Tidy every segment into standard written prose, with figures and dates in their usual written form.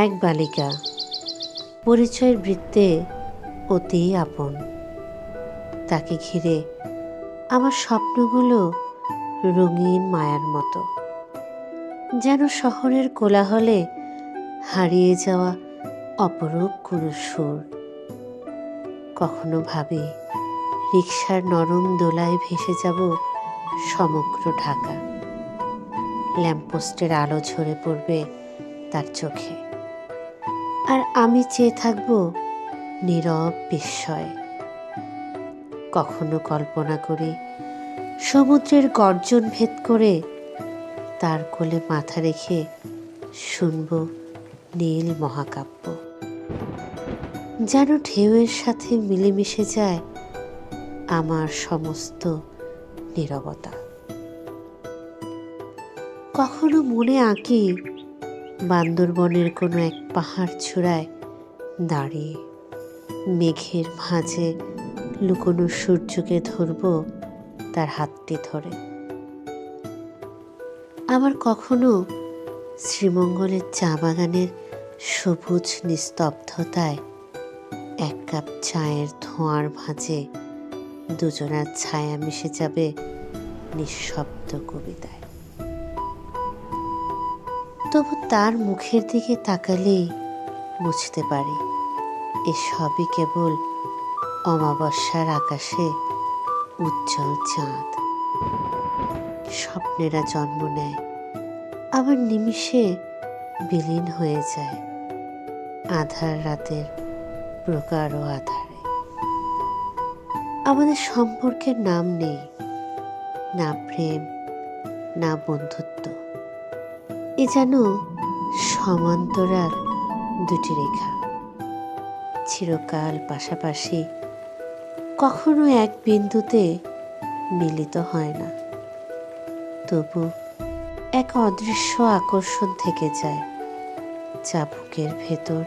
এক বালিকা, পরিচয়ের বৃত্তে অতি আপন। তাকে ঘিরে আমার স্বপ্নগুলো রঙিন মায়ার মতো, যেন শহরের কোলাহলে হারিয়ে যাওয়া অপরূপ কোনো সুর। কখনো ভাবি রিকশার নরম দোলায় ভেসে যাব সমগ্র ঢাকা। ল্যাম্পপোস্টের আলো ঝরে পড়বে তার চোখে, আর আমি চেয়ে থাকব নীরব বিস্ময়ে। কখনো কল্পনা করি সমুদ্রের গর্জন ভেদ করে তার কোলে মাথা রেখে শুনব নীল মহাকাব্য, যেন ঢেউয়ের সাথে মিলেমিশে যায় আমার সমস্ত নীরবতা। কখনো মনে আঁকি বান্দরবনের কোনো এক পাহাড় চূড়ায় দাঁড়িয়ে মেঘের মাঝে লুকোনো সূর্যকে ধরব তার হাতটি ধরে। আবার কখনো শ্রীমঙ্গলের চা বাগানের সবুজ নিস্তব্ধতায় এক কাপ চায়ের ধোঁয়ার ভাঁজে দুজনার ছায়া মিশে যাবে নিঃশব্দ কবিতায়। তবু তার মুখের দিকে তাকালেই বুঝতে পারি এসবই কেবল অমাবস্যার আকাশে উজ্জ্বল চাঁদ। স্বপ্নেরা জন্ম নেয়, আবার নিমিষে বিলীন হয়ে যায় আধার রাতের প্রগাঢ় আধারে। আমাদের সম্পর্কের নাম নেই, না প্রেম, না বন্ধুত্ব। এ যেন সমান্তরাল দুটি রেখা, চিরকাল পাশাপাশি, কখনো এক বিন্দুতে মিলিত হয় না। তবু এক অদৃশ্য আকর্ষণ থেকে যায়, যা বুকের ভেতর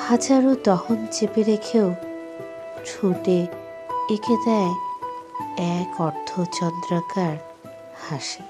হাজারো দহন চেপে রেখেও ঠোঁটে এঁকে দেয় এক অর্ধচন্দ্রাকার হাসি।